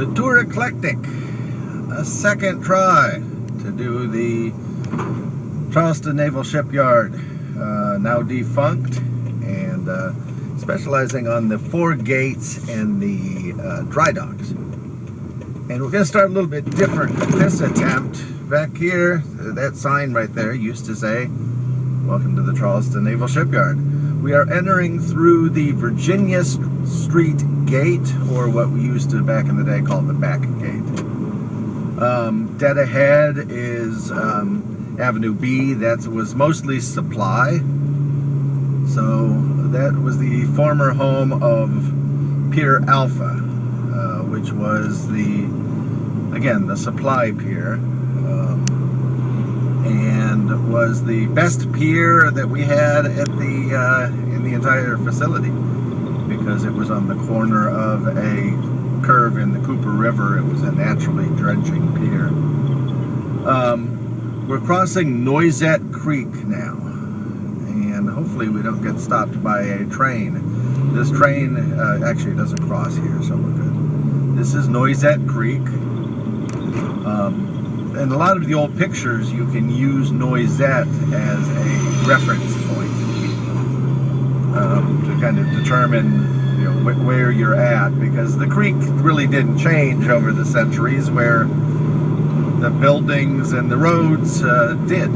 the Tour Eclectic, a second try to do the Charleston Naval Shipyard, now defunct, and specializing on the 4 gates and the dry docks. And we're going to start a little bit different with this attempt. Back here, that sign right there used to say, "Welcome to the Charleston Naval Shipyard." We are entering through the Virginia Street Gate, or what we used to back in the day call the back gate. Dead ahead is Avenue B. That was mostly supply. So that was the former home of Pier Alpha, which was the supply pier, and was the best pier that we had at in the entire facility, because it was on the corner of a curve in the Cooper River. It was a naturally dredging pier. We're crossing Noisette Creek now, and hopefully we don't get stopped by a train. This train actually doesn't cross here, so we're good. This is Noisette Creek. In a lot of the old pictures, you can use Noisette as a reference point to kind of determine, where you're at, because the creek really didn't change over the centuries, where the buildings and the roads did.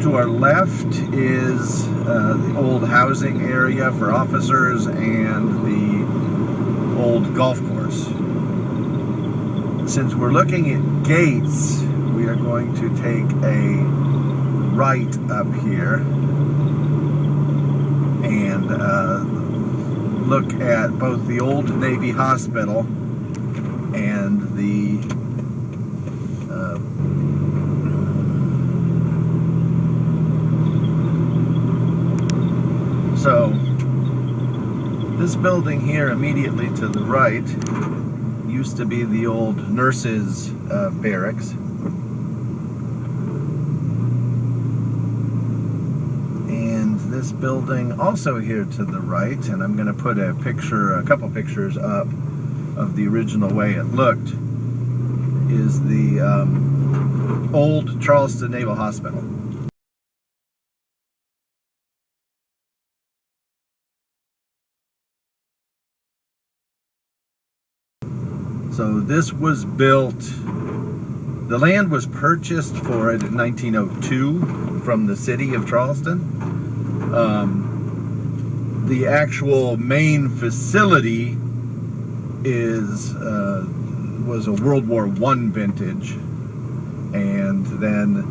To our left is the old housing area for officers and the old golf course. Since we're looking at gates, we are going to take a right up here and look at both the old Navy Hospital and the so this building here immediately to the right used to be the old nurses' barracks. And this building also here to the right, and I'm going to put a couple pictures up of the original way it looked, is the old Charleston Naval Hospital. So this was built, the land was purchased for it in 1902 from the city of Charleston. The actual main facility was a World War I vintage, and then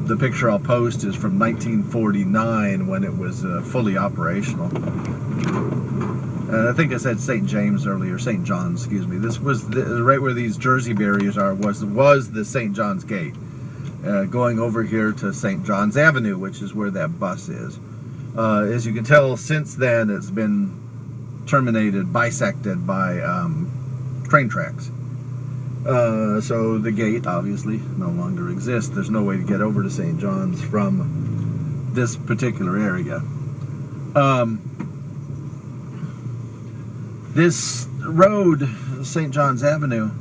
the picture I'll post is from 1949 when it was fully operational. I think I said St. James earlier, St. John's, excuse me. This was right where these Jersey barriers are, was the St. John's Gate. Going over here to St. John's Avenue, which is where that bus is. As you can tell, since then it's been bisected by train tracks. So the gate obviously no longer exists. There's no way to get over to St. John's from this particular area. This road, St. John's Avenue,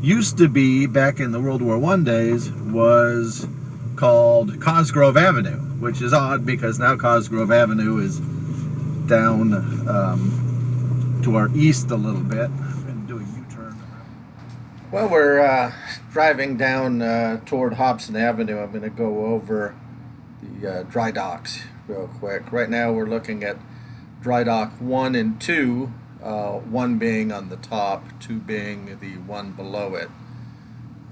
used to be, back in the World War I days, was called Cosgrove Avenue, which is odd because now Cosgrove Avenue is down to our east a little bit. And do a U-turn. Well, we're driving down toward Hobson Avenue. I'm going to go over the dry docks real quick. Right now we're looking at dry dock 1 and 2. 1 being on the top, 2 being the one below it.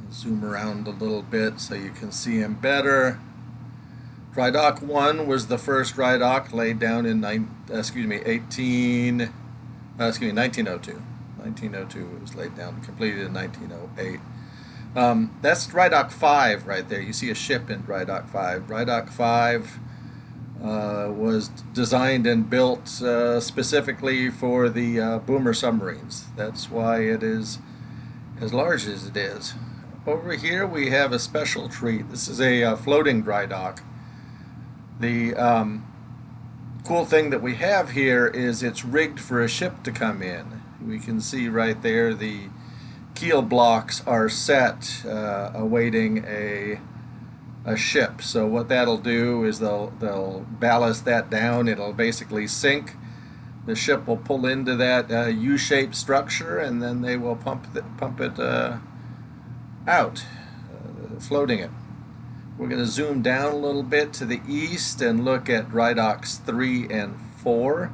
I'll zoom around a little bit so you can see him better. Dry dock 1 was the first dry dock laid down in 1902. 1902 it was laid down, completed in 1908. That's dry dock 5 right there. You see a ship in dry dock 5. Dry dock 5 was designed and built specifically for the boomer submarines. That's why it is as large as it is. Over here we have a special treat. This is a floating dry dock. The cool thing that we have here is it's rigged for a ship to come in. We can see right there the keel blocks are set awaiting a ship. So what that'll do is they'll ballast that down. It'll basically sink. The ship will pull into that U-shaped structure, and then they will pump it out, floating it. We're going to zoom down a little bit to the east and look at dry docks 3 and 4.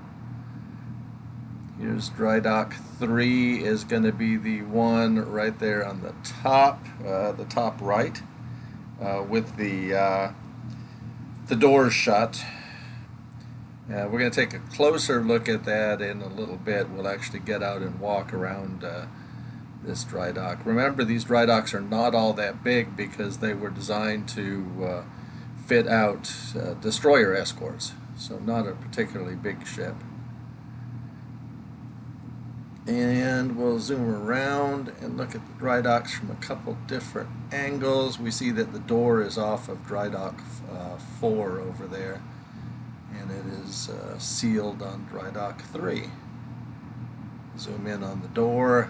Here's dry dock 3 is going to be the one right there on the top right, with the doors shut. We're going to take a closer look at that in a little bit. We'll actually get out and walk around this dry dock. Remember, these dry docks are not all that big because they were designed to fit out destroyer escorts, so not a particularly big ship. And we'll zoom around and look at the dry docks from a couple different angles. We see that the door is off of dry dock 4 over there, and it is sealed on dry dock 3. Zoom in on the door.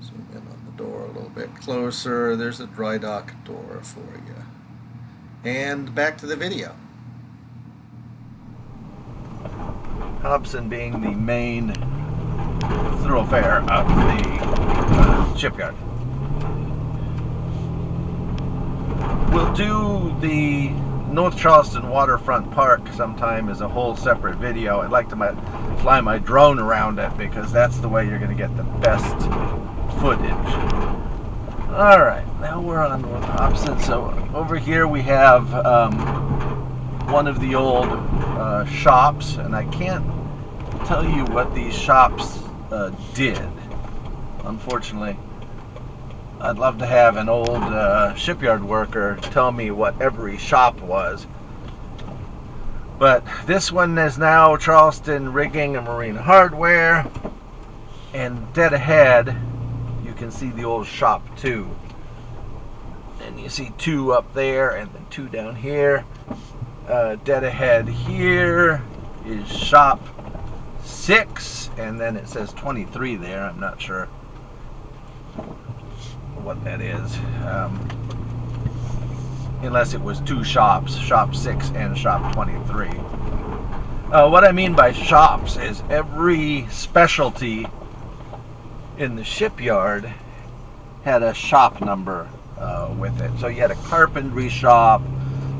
Zoom in on the door a little bit closer. There's a dry dock door for you. And back to the video. Hobson being the main thoroughfare of the shipyard. We'll do the North Charleston Waterfront Park sometime as a whole separate video. I'd like to fly my drone around it because that's the way you're going to get the best footage. Alright, now we're on North Hobson. So over here we have one of the old shops, and I can't tell you what these shops did. Unfortunately, I'd love to have an old shipyard worker tell me what every shop was. But this one is now Charleston Rigging and Marine Hardware, and dead ahead you can see the old shop 2. And you see 2 up there and then 2 down here. Dead ahead here is shop 6, and then it says 23 there. I'm not sure what that is, unless it was 2 shops, shop 6 and shop 23. What I mean by shops is every specialty in the shipyard had a shop number with it. So you had a carpentry shop,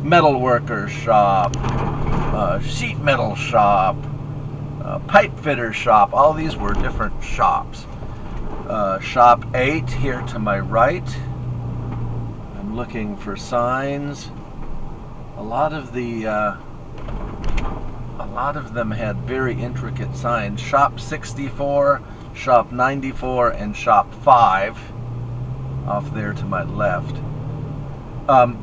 metalworker shop, sheet metal shop, pipe fitter shop. All these were different shops. Shop 8 here to my right. I'm looking for signs. A lot of them had very intricate signs. Shop 64, shop 94, and shop 5 off there to my left.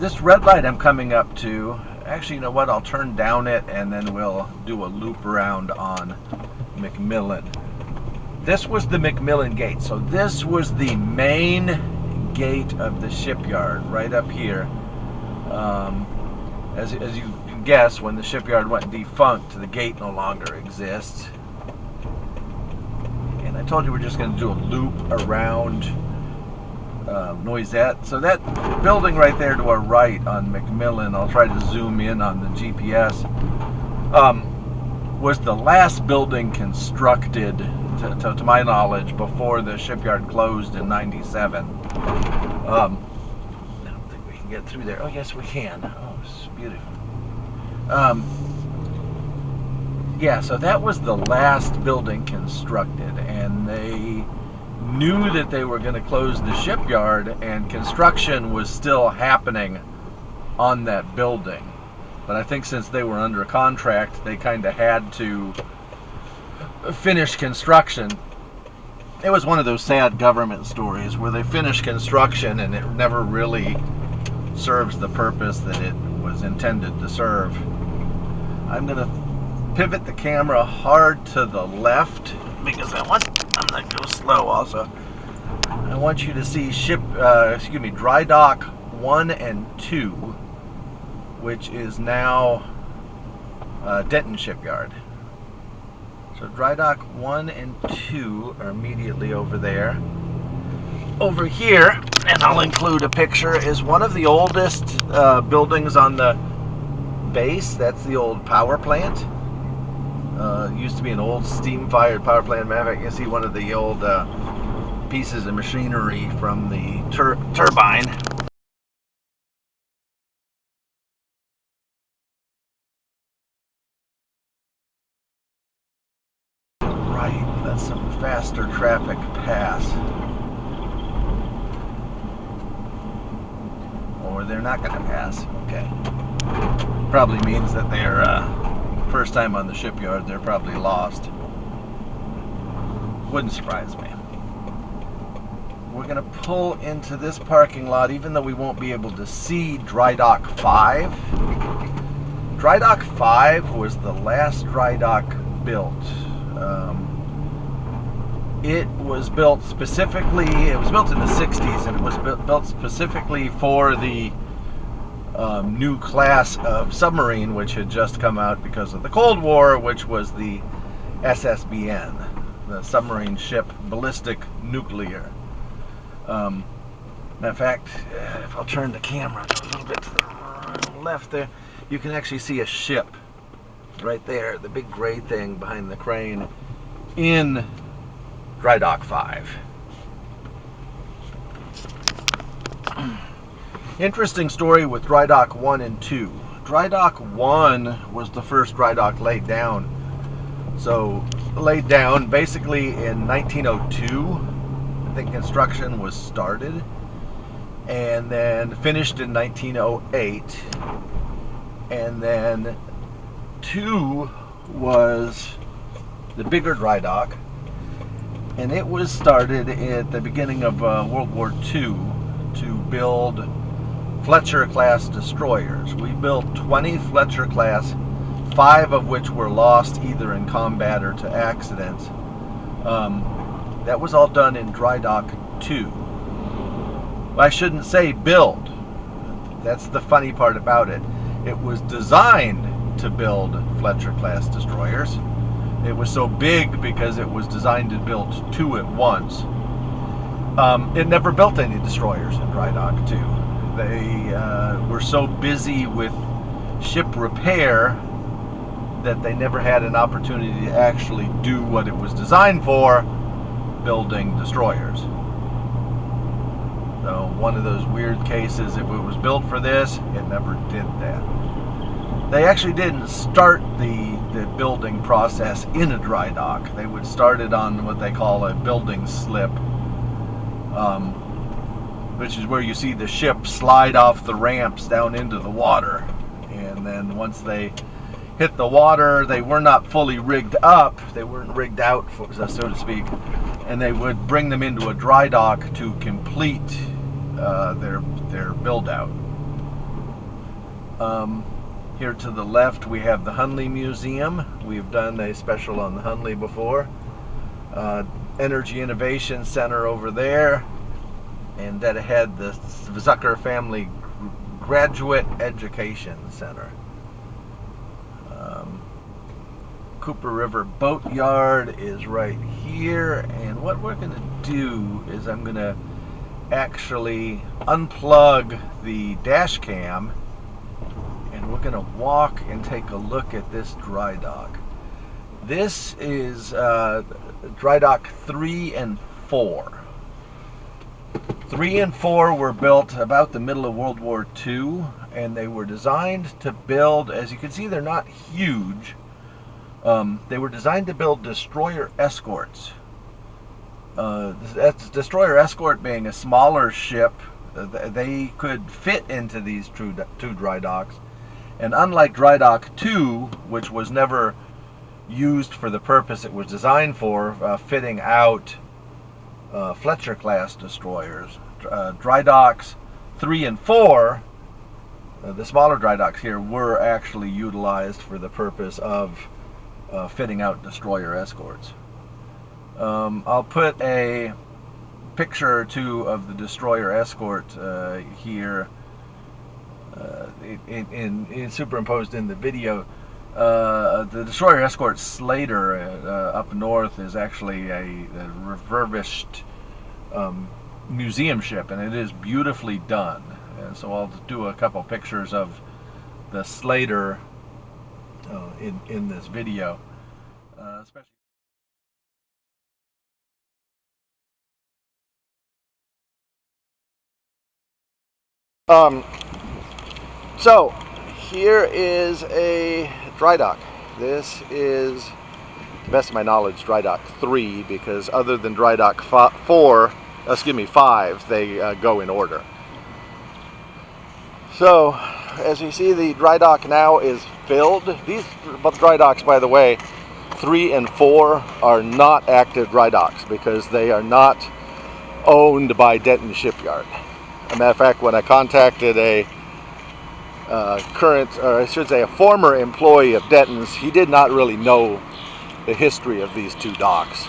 This red light I'm coming up to, actually, you know what, I'll turn down it and then we'll do a loop around on McMillan. This was the McMillan gate. So this was the main gate of the shipyard, right up here. As you can guess, when the shipyard went defunct, the gate no longer exists. And I told you we're just going to do a loop around Noisette. So that building right there to our right on McMillan, I'll try to zoom in on the GPS, was the last building constructed, to my knowledge, before the shipyard closed in '97. I don't think we can get through there. Oh, yes, we can. Oh, it's beautiful. Yeah, so that was the last building constructed, and they knew that they were going to close the shipyard, and construction was still happening on that building. But I think since they were under contract, they kind of had to finish construction. It was one of those sad government stories where they finish construction and it never really serves the purpose that it was intended to serve. I'm going to pivot the camera hard to the left because I'm going to go slow also. I want you to see dry dock 1 and 2, which is now Denton Shipyard. So dry dock 1 and 2 are immediately over there. Over here, and I'll include a picture, is one of the oldest buildings on the base. That's the old power plant. Used to be an old steam-fired power plant. Matter of fact, you can see one of the old pieces of machinery from the turbine. Right, let some faster traffic pass. Or they're not going to pass. Okay. Probably means that they're first time on the shipyard. They're probably lost. Wouldn't surprise me. We're going to pull into this parking lot, even though we won't be able to see Dry Dock 5. Dry Dock 5 was the last dry dock built. It was built specifically, it was built in the 60s, and it was built specifically for the new class of submarine, which had just come out because of the Cold War, which was the SSBN, the submarine ship ballistic nuclear. Matter of fact, if I'll turn the camera a little bit to the left there, you can actually see a ship right there, the big gray thing behind the crane, in Dry Dock 5. Interesting story with Dry Dock 1 and 2. Dry Dock 1 was the first dry dock laid down. So, laid down basically in 1902. I think construction was started. And then finished in 1908. And then 2 was the bigger dry dock. And it was started at the beginning of World War II to build Fletcher-class destroyers. We built 20 Fletcher-class, 5 of which were lost either in combat or to accidents. That was all done in Dry Dock 2. Well, I shouldn't say build. That's the funny part about it. It was designed to build Fletcher-class destroyers. It was so big because it was designed to build 2 at once. It never built any destroyers in Dry Dock 2. They were so busy with ship repair that they never had an opportunity to actually do what it was designed for, building destroyers. So one of those weird cases, if it was built for this, it never did that. They actually didn't start the building process in a dry dock. They would start it on what they call a building slip, which is where you see the ship slide off the ramps down into the water. And then once they hit the water, they were not fully rigged up. They weren't rigged out, so to speak. And they would bring them into a dry dock to complete their build out. Here to the left we have the Hunley Museum. We've done a special on the Hunley before. Energy Innovation Center over there. And that ahead, the Zucker Family Graduate Education Center. Cooper River Boatyard is right here. And what we're going to do is I'm going to actually unplug the dash cam, and we're going to walk and take a look at this dry dock. This is dry dock 3 and 4. 3 and 4 were built about the middle of World War II, and they were designed to build, as you can see, they're not huge. They were designed to build destroyer escorts. Destroyer escort being a smaller ship, they could fit into these two dry docks. And unlike Dry Dock 2, which was never used for the purpose it was designed for, fitting out Fletcher-class destroyers, dry docks 3 and 4, the smaller dry docks here, were actually utilized for the purpose of fitting out destroyer escorts. I'll put a picture or two of the destroyer escort here superimposed in the video. The destroyer escort Slater up north is actually a refurbished museum ship, and it is beautifully done. And so I'll do a couple pictures of the Slater in this video, especially. So here is a dry dock. This is, to the best of my knowledge, dry dock 3, because other than dry dock 5, they go in order. So as you see, the dry dock now is filled. These dry docks, by the way, 3 and 4 are not active dry docks because they are not owned by Denton Shipyard. As a matter of fact, when I contacted a a former employee of Denton's, he did not really know the history of these 2 docks.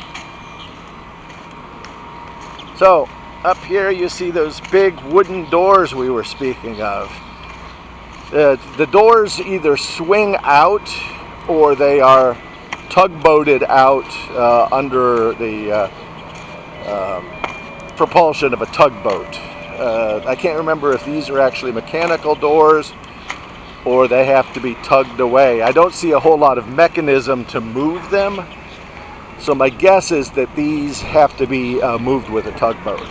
So up here you see those big wooden doors we were speaking of. The doors either swing out or they are tugboated out under the propulsion of a tugboat. I can't remember if these are actually mechanical doors or they have to be tugged away. I don't see a whole lot of mechanism to move them, so my guess is that these have to be moved with a tugboat.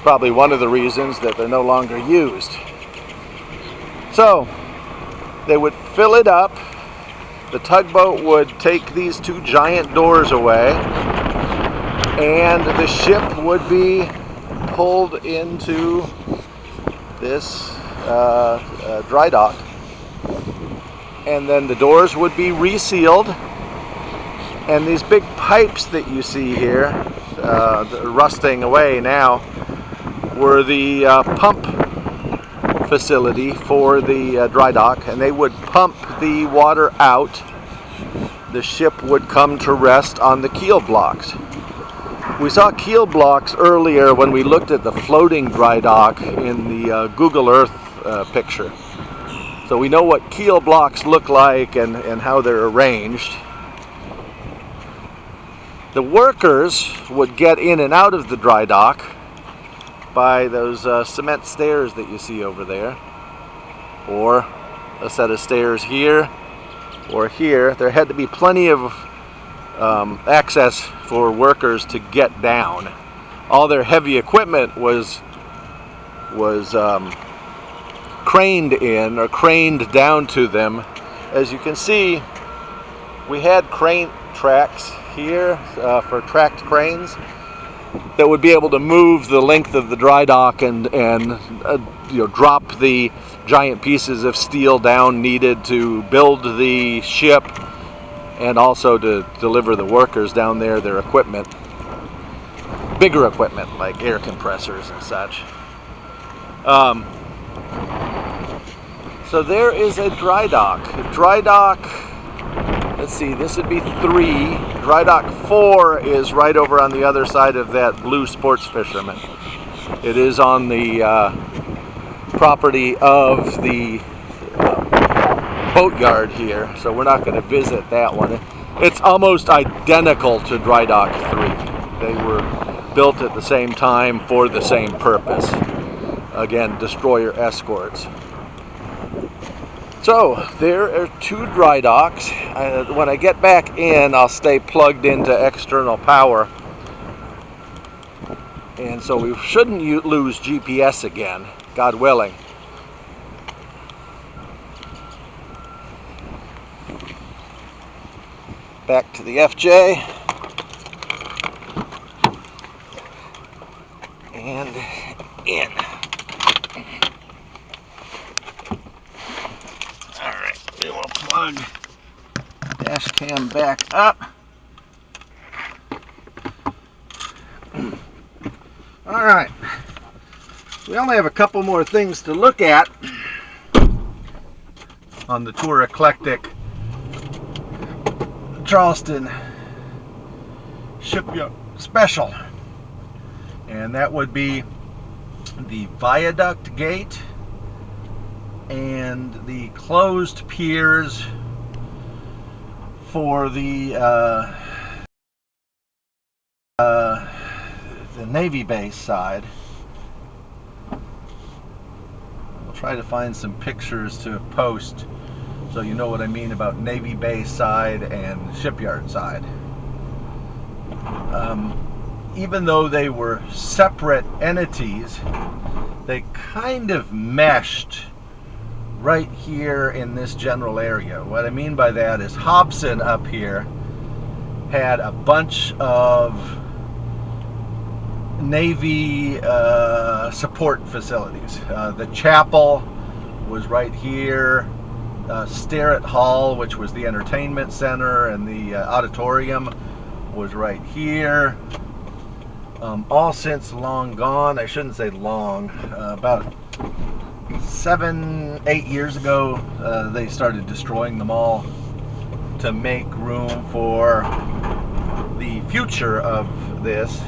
Probably one of the reasons that they're no longer used. So they would fill it up, the tugboat would take these 2 giant doors away, and the ship would be pulled into this dry dock, and then the doors would be resealed, and these big pipes that you see here rusting away now were the pump facility for the dry dock, and they would pump the water out. The ship would come to rest on the keel blocks. We saw keel blocks earlier when we looked at the floating dry dock in the Google Earth picture. So we know what keel blocks look like and how they're arranged. The workers would get in and out of the dry dock by those cement stairs that you see over there, or a set of stairs here or here. There had to be plenty of access for workers to get down. All their heavy equipment was craned in or craned down to them. As you can see, we had crane tracks here for tracked cranes that would be able to move the length of the dry dock and drop the giant pieces of steel down needed to build the ship, and also to deliver the workers down there their equipment, bigger equipment like air compressors and such. So there is a dry dock. Dry dock, let's see, this would be 3. Dry dock 4 is right over on the other side of that blue sports fisherman. It is on the property of the boatyard here, so we're not going to visit that one. It's almost identical to dry dock 3. They were built at the same time for the same purpose. Again, destroyer escorts. So there are 2 dry docks. When I get back in, I'll stay plugged into external power, and so we shouldn't lose GPS again, God willing. Back to the FJ, and in. Alright, we will plug dash cam back up. Alright, we only have a couple more things to look at on the Tour Eclectic Charleston Shipyard Special, and that would be the Viaduct gate and the closed piers for the Navy base side. I'll try to find some pictures to post so you know what I mean about Navy base side and Shipyard side. Even though they were separate entities, they kind of meshed right here in this general area. What I mean by that is Hobson up here had a bunch of Navy support facilities. The chapel was right here. Starrett Hall, which was the entertainment center, and the auditorium was right here. All since long gone. I shouldn't say long. About 7-8 years ago, they started destroying them all to make room for the future of this,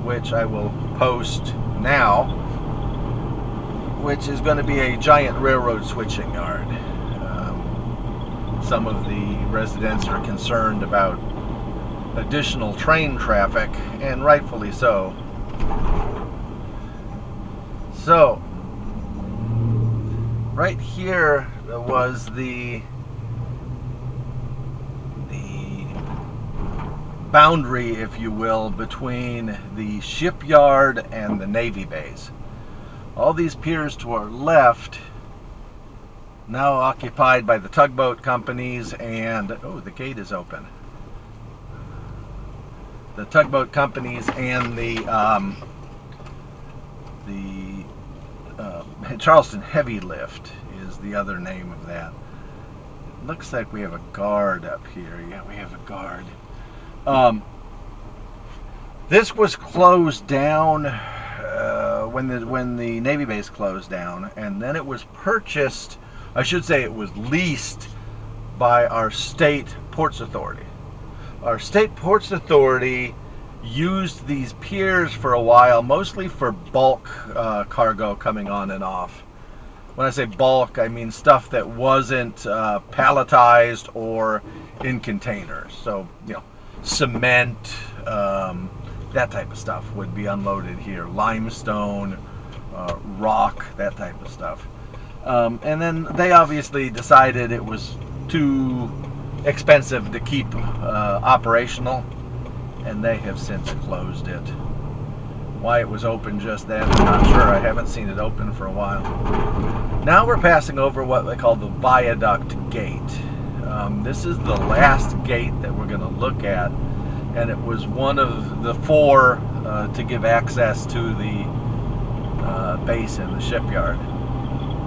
which I will post now, which is going to be a giant railroad switching yard. Some of the residents are concerned about additional train traffic, and rightfully so. So, right here was the boundary, if you will, between the shipyard and the Navy base. All these piers to our left now occupied by the tugboat companies, and oh, the gate is open. The tugboat companies and the Charleston Heavy Lift is the other name of that. Looks like we have a guard up here. Yeah, we have a guard. This was closed down when the Navy base closed down, and then it was purchased. I should say it was leased by our state ports authority. Our state ports authority used these piers for a while, mostly for bulk cargo coming on and off. When I say bulk, I mean stuff that wasn't palletized or in containers. So, you know, cement, that type of stuff would be unloaded here. Limestone, rock, that type of stuff. And then they obviously decided it was too expensive to keep operational, and they have since closed it. Why it was open just then, I'm not sure. I haven't seen it open for a while. Now we're passing over what they call the Viaduct gate. This is the last gate that we're going to look at, and it was one of the four to give access to the base in the shipyard.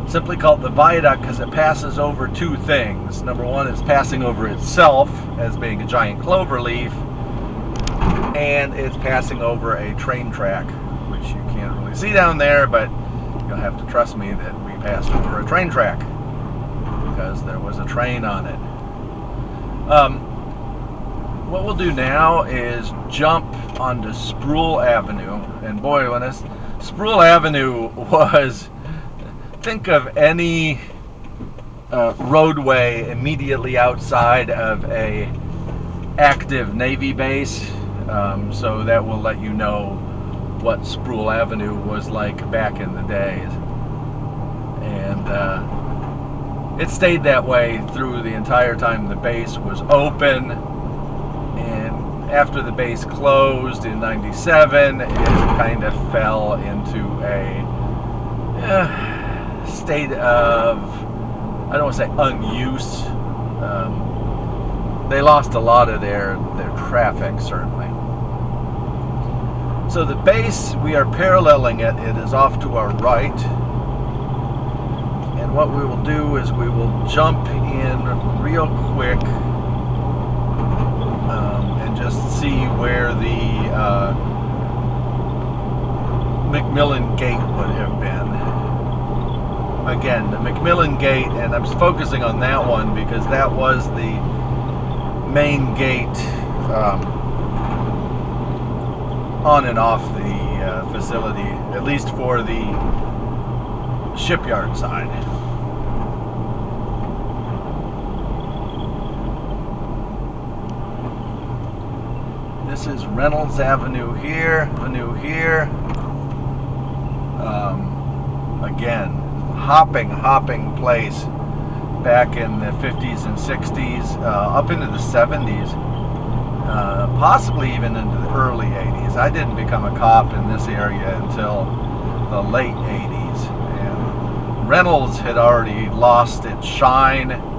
Simply called the Viaduct because it passes over two things. Number one, it's passing over itself as being a giant clover leaf, and it's passing over a train track, which you can't really see down there, but you'll have to trust me that we passed over a train track because there was a train on it. What we'll do now is jump onto Sproul Avenue, and boy, when this Sproul Avenue was, think of any roadway immediately outside of a active Navy base, so that will let you know what Sproul Avenue was like back in the days. And it stayed that way through the entire time the base was open, and after the base closed in '97, it kind of fell into a state of, I don't want to say unuse. They lost a lot of their traffic, certainly. So the base, we are paralleling it. It is off to our right. And what we will do is we will jump in real quick and just see where the McMillan gate would have been. Again, the McMillan gate, and I'm focusing on that one because that was the main gate on and off the facility, at least for the shipyard side. This is Reynolds Avenue here. Again, hopping place back in the 50s and 60s, up into the 70s, possibly even into the early 80s. I didn't become a cop in this area until the late 80s, and Reynolds had already lost its shine.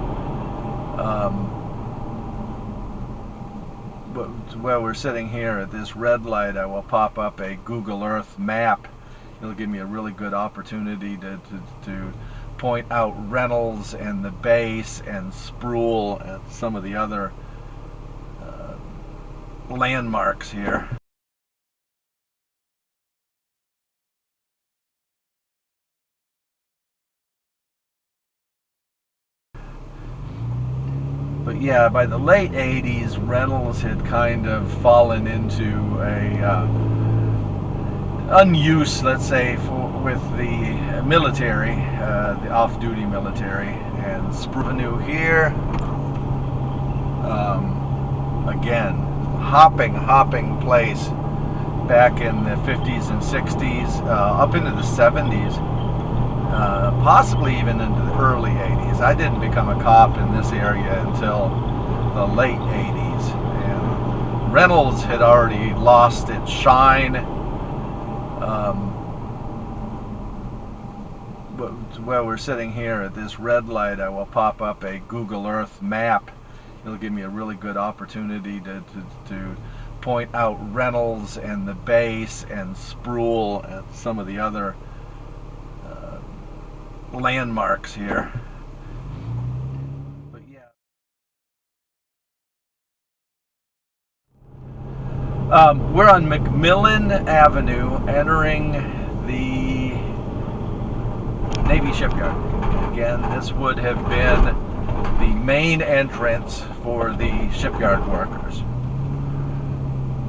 But while we're sitting here at this red light, I will pop up a Google Earth map. It'll give me a really good opportunity to point out Reynolds and the base and Sproul and some of the other landmarks here. But yeah, by the late 80s, Reynolds had kind of fallen into a unuse, let's say, with the military, the off-duty military, and Avenue here. Again, hopping place back in the 50s and 60s, up into the 70s, possibly even into the early 80s. I didn't become a cop in this area until the late 80s, and Reynolds had already lost its shine. But while we're sitting here at this red light, I will pop up a Google Earth map. It'll give me a really good opportunity to point out Reynolds and the base and Sproul and some of the other landmarks here. But yeah. We're on McMillan Avenue, entering the Navy Shipyard. Again, this would have been the main entrance for the shipyard workers.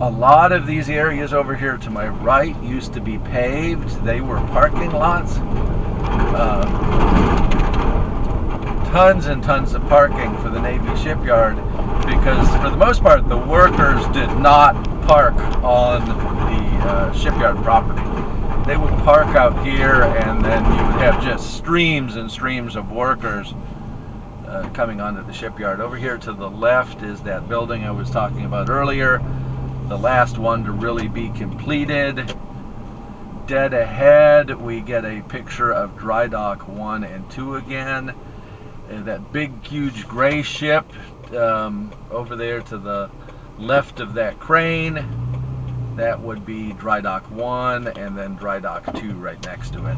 A lot of these areas over here to my right used to be paved. They were parking lots. Tons and tons of parking for the Navy Shipyard, because for the most part the workers did not park on the shipyard property. They would park out here, and then you would have just streams and streams of workers coming onto the shipyard. Over here to the left is that building I was talking about earlier, the last one to really be completed. Dead ahead we get a picture of Dry Dock 1 and 2 again. That big huge gray ship over there to the left of that crane, that would be Dry Dock 1, and then Dry Dock 2 right next to it.